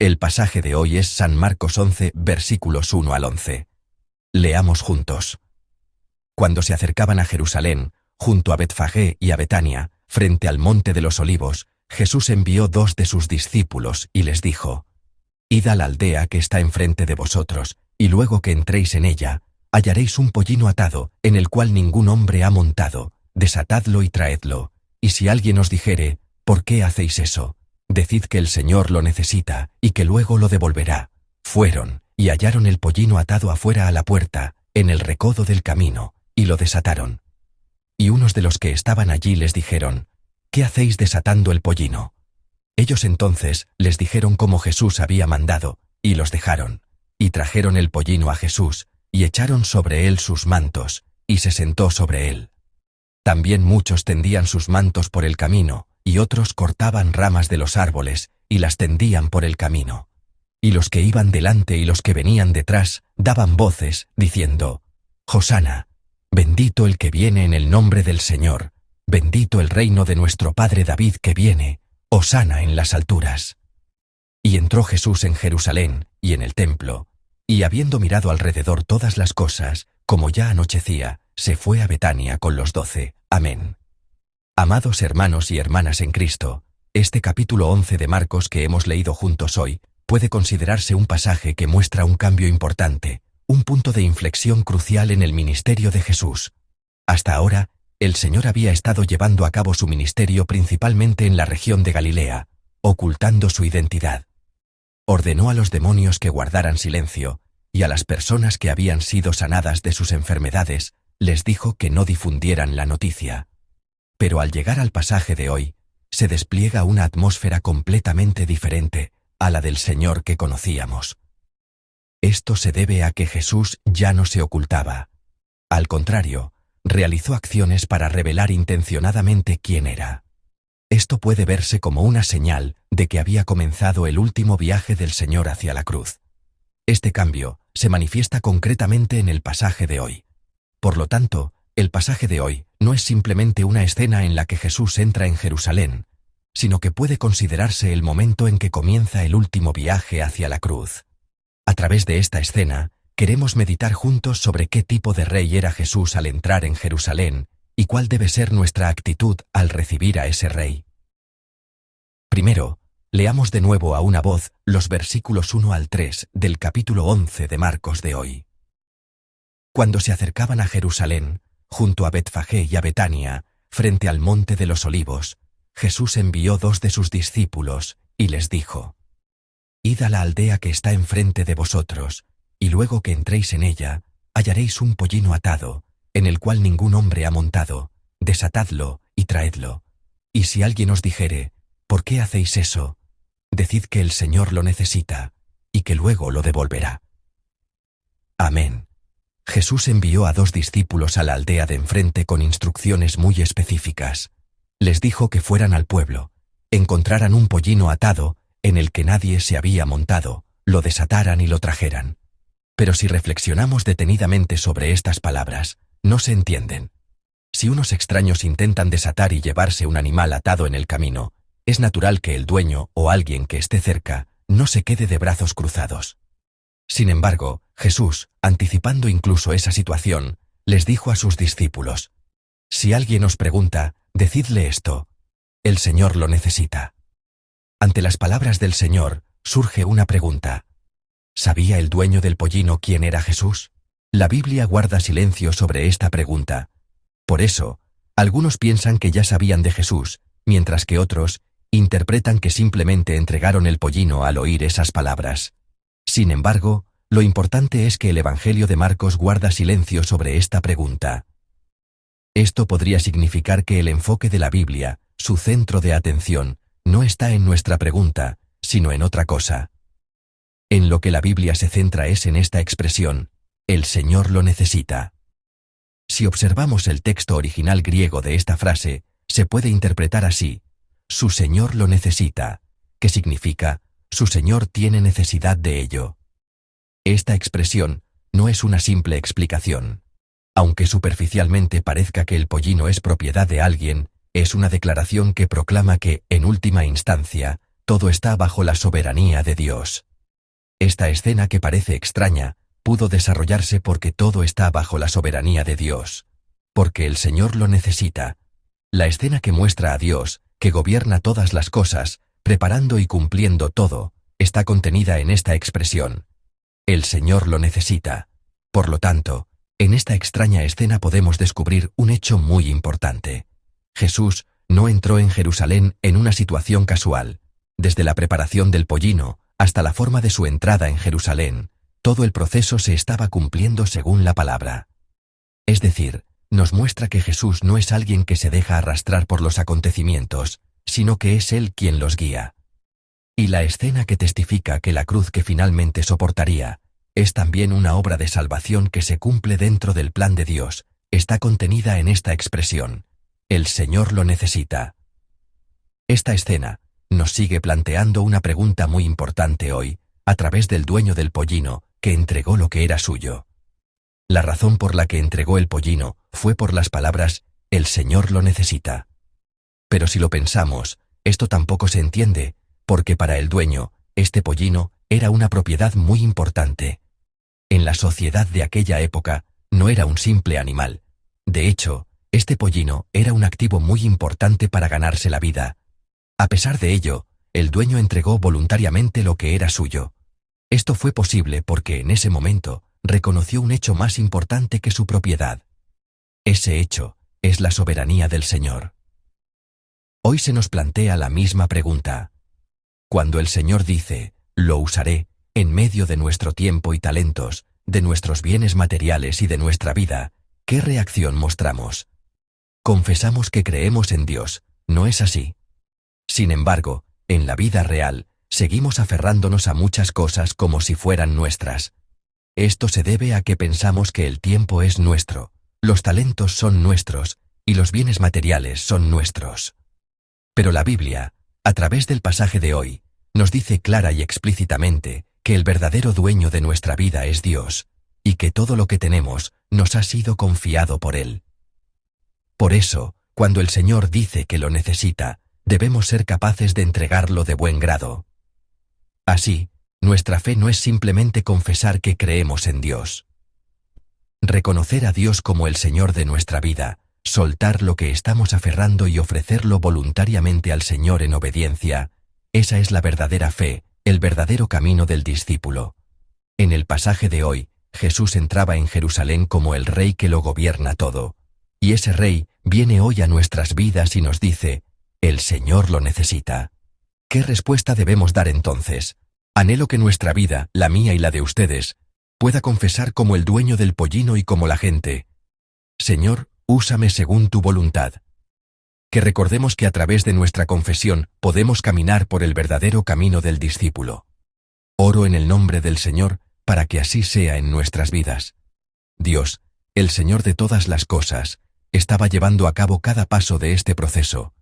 El pasaje de hoy es San Marcos 11, versículos 1 al 11. Leamos juntos. Cuando se acercaban a Jerusalén, junto a Betfagé y a Betania, frente al monte de los Olivos, Jesús envió 2 de sus discípulos y les dijo: Id a la aldea que está enfrente de vosotros, y luego que entréis en ella, hallaréis un pollino atado, en el cual ningún hombre ha montado. Desatadlo y traedlo. Y si alguien os dijere: ¿por qué hacéis eso?, decid que el Señor lo necesita, y que luego lo devolverá. Fueron, y hallaron el pollino atado afuera a la puerta, en el recodo del camino, y lo desataron. Y unos de los que estaban allí les dijeron: ¿qué hacéis desatando el pollino? Ellos entonces les dijeron como Jesús había mandado, y los dejaron. Y trajeron el pollino a Jesús, y echaron sobre él sus mantos, y se sentó sobre él. También muchos tendían sus mantos por el camino, y otros cortaban ramas de los árboles, y las tendían por el camino. Y los que iban delante y los que venían detrás, daban voces, diciendo: Hosana, bendito el que viene en el nombre del Señor, bendito el reino de nuestro padre David que viene, hosana en las alturas. Y entró Jesús en Jerusalén, y en el templo, y habiendo mirado alrededor todas las cosas, como ya anochecía, se fue a Betania con los 12. Amén. Amados hermanos y hermanas en Cristo, este capítulo 11 de Marcos que hemos leído juntos hoy, puede considerarse un pasaje que muestra un cambio importante, un punto de inflexión crucial en el ministerio de Jesús. Hasta ahora, el Señor había estado llevando a cabo su ministerio principalmente en la región de Galilea, ocultando su identidad. Ordenó a los demonios que guardaran silencio, y a las personas que habían sido sanadas de sus enfermedades, les dijo que no difundieran la noticia. Pero al llegar al pasaje de hoy, se despliega una atmósfera completamente diferente a la del Señor que conocíamos. Esto se debe a que Jesús ya no se ocultaba. Al contrario, realizó acciones para revelar intencionadamente quién era. Esto puede verse como una señal de que había comenzado el último viaje del Señor hacia la cruz. Este cambio se manifiesta concretamente en el pasaje de hoy. Por lo tanto, el pasaje de hoy no es simplemente una escena en la que Jesús entra en Jerusalén, sino que puede considerarse el momento en que comienza el último viaje hacia la cruz. A través de esta escena, queremos meditar juntos sobre qué tipo de rey era Jesús al entrar en Jerusalén y cuál debe ser nuestra actitud al recibir a ese rey. Primero, leamos de nuevo a una voz los versículos 1 al 3 del capítulo 11 de Marcos de hoy. Cuando se acercaban a Jerusalén, junto a Betfagé y a Betania, frente al monte de los Olivos, Jesús envió 2 de sus discípulos, y les dijo: Id a la aldea que está enfrente de vosotros, y luego que entréis en ella, hallaréis un pollino atado, en el cual ningún hombre ha montado. Desatadlo y traedlo. Y si alguien os dijere: ¿por qué hacéis eso?, decid que el Señor lo necesita, y que luego lo devolverá. Amén. Jesús envió a 2 discípulos a la aldea de enfrente con instrucciones muy específicas. Les dijo que fueran al pueblo, encontraran un pollino atado, en el que nadie se había montado, lo desataran y lo trajeran. Pero si reflexionamos detenidamente sobre estas palabras, no se entienden. Si unos extraños intentan desatar y llevarse un animal atado en el camino, es natural que el dueño o alguien que esté cerca no se quede de brazos cruzados. Sin embargo, Jesús, anticipando incluso esa situación, les dijo a sus discípulos: si alguien os pregunta, decidle esto: el Señor lo necesita. Ante las palabras del Señor, surge una pregunta. ¿Sabía el dueño del pollino quién era Jesús? La Biblia guarda silencio sobre esta pregunta. Por eso, algunos piensan que ya sabían de Jesús, mientras que otros interpretan que simplemente entregaron el pollino al oír esas palabras. Sin embargo, lo importante es que el Evangelio de Marcos guarda silencio sobre esta pregunta. Esto podría significar que el enfoque de la Biblia, su centro de atención, no está en nuestra pregunta, sino en otra cosa. En lo que la Biblia se centra es en esta expresión: el Señor lo necesita. Si observamos el texto original griego de esta frase, se puede interpretar así: su Señor lo necesita, que significa: su Señor tiene necesidad de ello. Esta expresión no es una simple explicación. Aunque superficialmente parezca que el pollino es propiedad de alguien, es una declaración que proclama que, en última instancia, Todo está bajo la soberanía de Dios. Esta escena, que parece extraña, pudo desarrollarse porque todo está bajo la soberanía de Dios. Porque el Señor lo necesita. La escena que muestra a Dios, que gobierna todas las cosas, preparando y cumpliendo todo, está contenida en esta expresión. El Señor lo necesita. Por lo tanto, en esta extraña escena podemos descubrir un hecho muy importante. Jesús no entró en Jerusalén en una situación casual. Desde la preparación del pollino hasta la forma de su entrada en Jerusalén, todo el proceso se estaba cumpliendo según la palabra. Es decir, nos muestra que Jesús no es alguien que se deja arrastrar por los acontecimientos, sino que es Él quien los guía. Y la escena que testifica que la cruz que finalmente soportaría es también una obra de salvación que se cumple dentro del plan de Dios, está contenida en esta expresión: el Señor lo necesita. Esta escena nos sigue planteando una pregunta muy importante hoy, a través del dueño del pollino, que entregó lo que era suyo. La razón por la que entregó el pollino fue por las palabras: el Señor lo necesita. Pero si lo pensamos, esto tampoco se entiende, porque para el dueño, este pollino era una propiedad muy importante. En la sociedad de aquella época, no era un simple animal. De hecho, este pollino era un activo muy importante para ganarse la vida. A pesar de ello, el dueño entregó voluntariamente lo que era suyo. Esto fue posible porque en ese momento reconoció un hecho más importante que su propiedad. Ese hecho es la soberanía del Señor. Hoy se nos plantea la misma pregunta. Cuando el Señor dice: lo usaré, en medio de nuestro tiempo y talentos, de nuestros bienes materiales y de nuestra vida, ¿qué reacción mostramos? Confesamos que creemos en Dios, ¿no es así? Sin embargo, en la vida real, seguimos aferrándonos a muchas cosas como si fueran nuestras. Esto se debe a que pensamos que el tiempo es nuestro, los talentos son nuestros, y los bienes materiales son nuestros. Pero la Biblia, a través del pasaje de hoy, nos dice clara y explícitamente que el verdadero dueño de nuestra vida es Dios, y que todo lo que tenemos nos ha sido confiado por Él. Por eso, cuando el Señor dice que lo necesita, debemos ser capaces de entregarlo de buen grado. Así, nuestra fe no es simplemente confesar que creemos en Dios. Reconocer a Dios como el Señor de nuestra vida, soltar lo que estamos aferrando y ofrecerlo voluntariamente al Señor en obediencia, esa es la verdadera fe, el verdadero camino del discípulo. En el pasaje de hoy, Jesús entraba en Jerusalén como el Rey que lo gobierna todo. Y ese Rey viene hoy a nuestras vidas y nos dice: el Señor lo necesita. ¿Qué respuesta debemos dar entonces? Anhelo que nuestra vida, la mía y la de ustedes, pueda confesar como el dueño del pollino y como la gente: Señor, úsame según tu voluntad. Que recordemos que a través de nuestra confesión podemos caminar por el verdadero camino del discípulo. Oro en el nombre del Señor para que así sea en nuestras vidas. Dios, el Señor de todas las cosas, estaba llevando a cabo cada paso de este proceso.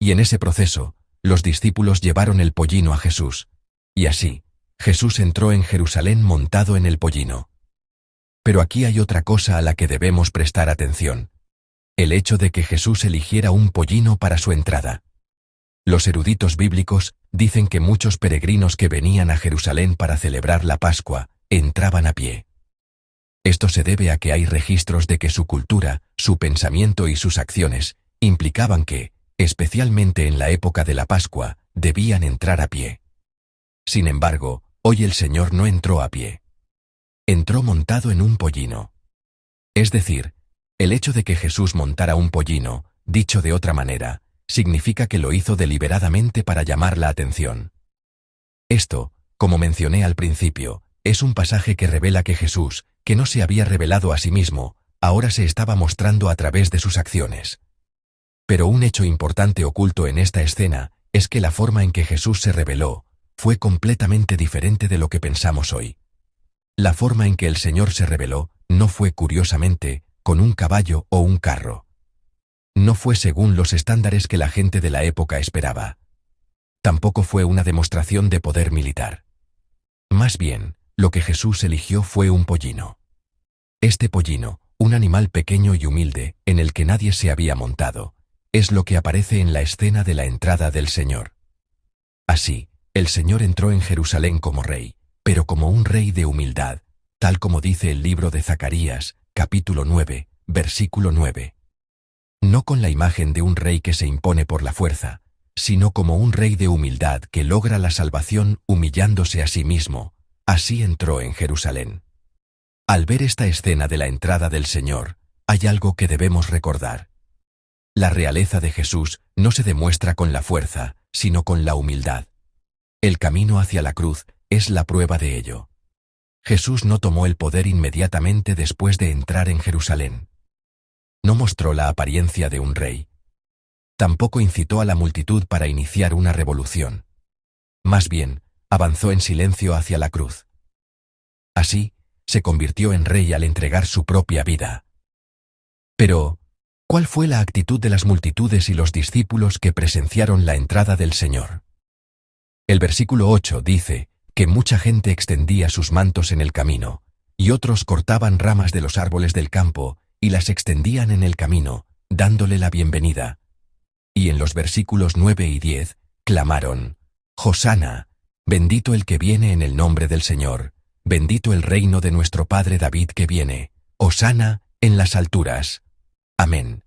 Y en ese proceso, los discípulos llevaron el pollino a Jesús. Y así, Jesús entró en Jerusalén montado en el pollino. Pero aquí hay otra cosa a la que debemos prestar atención: el hecho de que Jesús eligiera un pollino para su entrada. Los eruditos bíblicos dicen que muchos peregrinos que venían a Jerusalén para celebrar la Pascua entraban a pie. Esto se debe a que hay registros de que su cultura, su pensamiento y sus acciones implicaban que, especialmente en la época de la Pascua, debían entrar a pie. Sin embargo, hoy el Señor no entró a pie. Entró montado en un pollino. Es decir, el hecho de que Jesús montara un pollino, dicho de otra manera, significa que lo hizo deliberadamente para llamar la atención. Esto, como mencioné al principio, es un pasaje que revela que Jesús, que no se había revelado a sí mismo, ahora se estaba mostrando a través de sus acciones. Pero un hecho importante oculto en esta escena es que la forma en que Jesús se reveló fue completamente diferente de lo que pensamos hoy. La forma en que el Señor se reveló no fue, curiosamente, con un caballo o un carro. No fue según los estándares que la gente de la época esperaba. Tampoco fue una demostración de poder militar. Más bien, lo que Jesús eligió fue un pollino. Este pollino, un animal pequeño y humilde, en el que nadie se había montado, es lo que aparece en la escena de la entrada del Señor. Así, El Señor entró en Jerusalén como rey, pero como un rey de humildad, tal como dice el libro de Zacarías, capítulo 9, versículo 9. No con la imagen de un rey que se impone por la fuerza, sino como un rey de humildad que logra la salvación humillándose a sí mismo. Así entró en Jerusalén. Al ver esta escena de la entrada del Señor, hay algo que debemos recordar. La realeza de Jesús no se demuestra con la fuerza, sino con la humildad. El camino hacia la cruz es la prueba de ello. Jesús no tomó el poder inmediatamente después de entrar en Jerusalén. No mostró la apariencia de un rey. Tampoco incitó a la multitud para iniciar una revolución. Más bien, avanzó en silencio hacia la cruz. Así, se convirtió en rey al entregar su propia vida. Pero, ¿cuál fue la actitud de las multitudes y los discípulos que presenciaron la entrada del Señor? El versículo 8 dice que mucha gente extendía sus mantos en el camino, y otros cortaban ramas de los árboles del campo y las extendían en el camino, dándole la bienvenida. Y en los versículos 9 y 10, clamaron: «Hosana, bendito el que viene en el nombre del Señor, bendito el reino de nuestro padre David que viene, hosana en las alturas. Amén».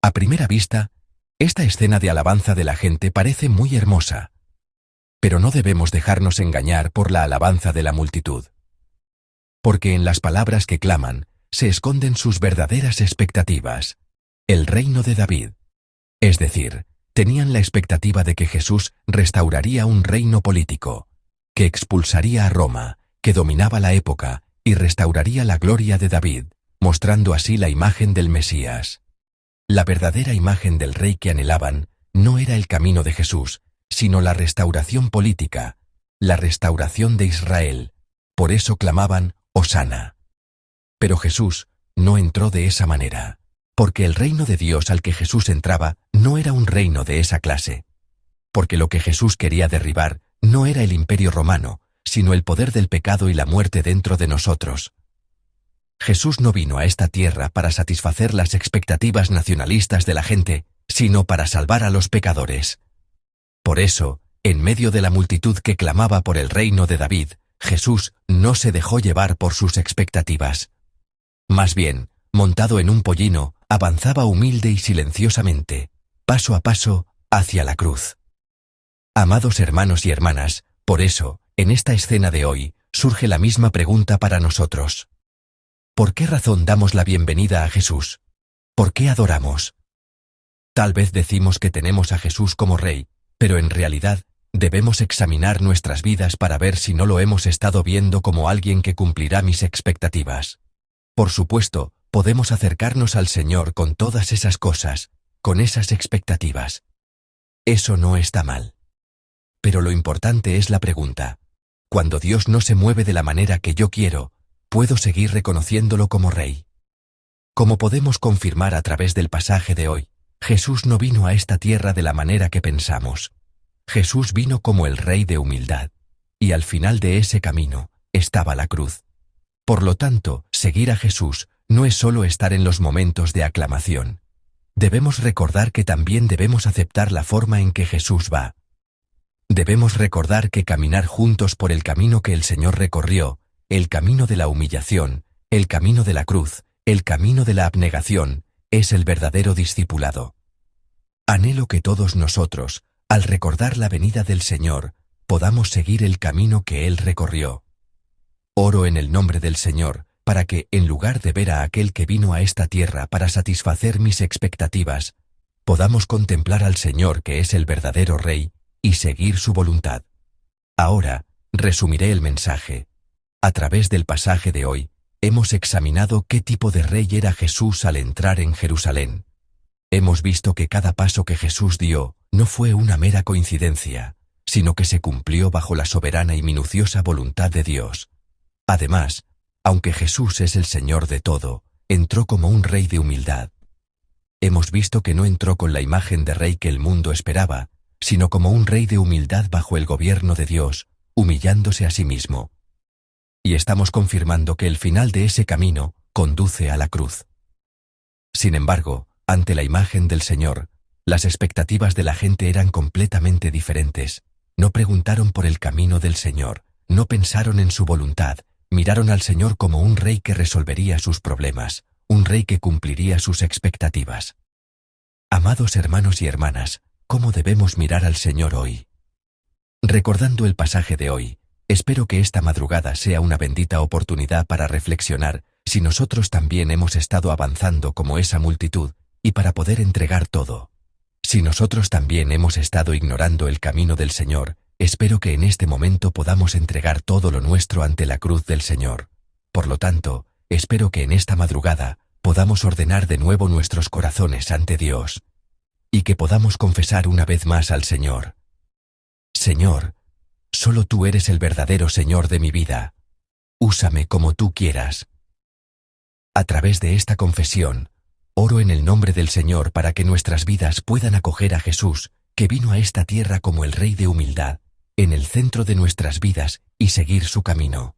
A primera vista, esta escena de alabanza de la gente parece muy hermosa. Pero no debemos dejarnos engañar por la alabanza de la multitud. Porque en las palabras que claman, se esconden sus verdaderas expectativas. El reino de David. Es decir, tenían la expectativa de que Jesús restauraría un reino político, que expulsaría a Roma, que dominaba la época, y restauraría la gloria de David, mostrando así la imagen del Mesías. La verdadera imagen del rey que anhelaban no era el camino de Jesús, sino la restauración política, la restauración de Israel. Por eso clamaban: «Hosana». Pero Jesús no entró de esa manera, porque el reino de Dios al que Jesús entraba no era un reino de esa clase. Porque lo que Jesús quería derribar no era el imperio romano, sino el poder del pecado y la muerte dentro de nosotros. Jesús no vino a esta tierra para satisfacer las expectativas nacionalistas de la gente, sino para salvar a los pecadores. Por eso, en medio de la multitud que clamaba por el reino de David, Jesús no se dejó llevar por sus expectativas. Más bien, montado en un pollino, avanzaba humilde y silenciosamente, paso a paso, hacia la cruz. Amados hermanos y hermanas, por eso, en esta escena de hoy, surge la misma pregunta para nosotros. ¿Por qué razón damos la bienvenida a Jesús? ¿Por qué adoramos? Tal vez decimos que tenemos a Jesús como Rey, pero en realidad, debemos examinar nuestras vidas para ver si no lo hemos estado viendo como alguien que cumplirá mis expectativas. Por supuesto, podemos acercarnos al Señor con todas esas cosas, con esas expectativas. Eso no está mal. Pero lo importante es la pregunta: cuando Dios no se mueve de la manera que yo quiero, ¿puedo seguir reconociéndolo como Rey? Como podemos confirmar a través del pasaje de hoy, Jesús no vino a esta tierra de la manera que pensamos. Jesús vino como el Rey de humildad, y al final de ese camino estaba la cruz. Por lo tanto, seguir a Jesús no es solo estar en los momentos de aclamación. Debemos recordar que también debemos aceptar la forma en que Jesús va. Debemos recordar que caminar juntos por el camino que el Señor recorrió, el camino de la humillación, el camino de la cruz, el camino de la abnegación, es el verdadero discipulado. Anhelo que todos nosotros, al recordar la venida del Señor, podamos seguir el camino que Él recorrió. Oro en el nombre del Señor, para que, en lugar de ver a aquel que vino a esta tierra para satisfacer mis expectativas, podamos contemplar al Señor que es el verdadero Rey, y seguir su voluntad. Ahora, resumiré el mensaje. A través del pasaje de hoy, hemos examinado qué tipo de rey era Jesús al entrar en Jerusalén. Hemos visto que cada paso que Jesús dio no fue una mera coincidencia, sino que se cumplió bajo la soberana y minuciosa voluntad de Dios. Además, aunque Jesús es el Señor de todo, entró como un rey de humildad. Hemos visto que no entró con la imagen de rey que el mundo esperaba, sino como un rey de humildad bajo el gobierno de Dios, humillándose a sí mismo. Y estamos confirmando que el final de ese camino conduce a la cruz. Sin embargo, ante la imagen del Señor, las expectativas de la gente eran completamente diferentes. No preguntaron por el camino del Señor, no pensaron en su voluntad, miraron al Señor como un rey que resolvería sus problemas, un rey que cumpliría sus expectativas. Amados hermanos y hermanas, ¿cómo debemos mirar al Señor hoy? Recordando el pasaje de hoy, espero que esta madrugada sea una bendita oportunidad para reflexionar si nosotros también hemos estado avanzando como esa multitud, y para poder entregar todo. Si nosotros también hemos estado ignorando el camino del Señor, espero que en este momento podamos entregar todo lo nuestro ante la cruz del Señor. Por lo tanto, espero que en esta madrugada podamos ordenar de nuevo nuestros corazones ante Dios, y que podamos confesar una vez más al Señor: Señor, solo tú eres el verdadero Señor de mi vida. Úsame como tú quieras. A través de esta confesión, oro en el nombre del Señor para que nuestras vidas puedan acoger a Jesús, que vino a esta tierra como el Rey de humildad, en el centro de nuestras vidas, y seguir su camino.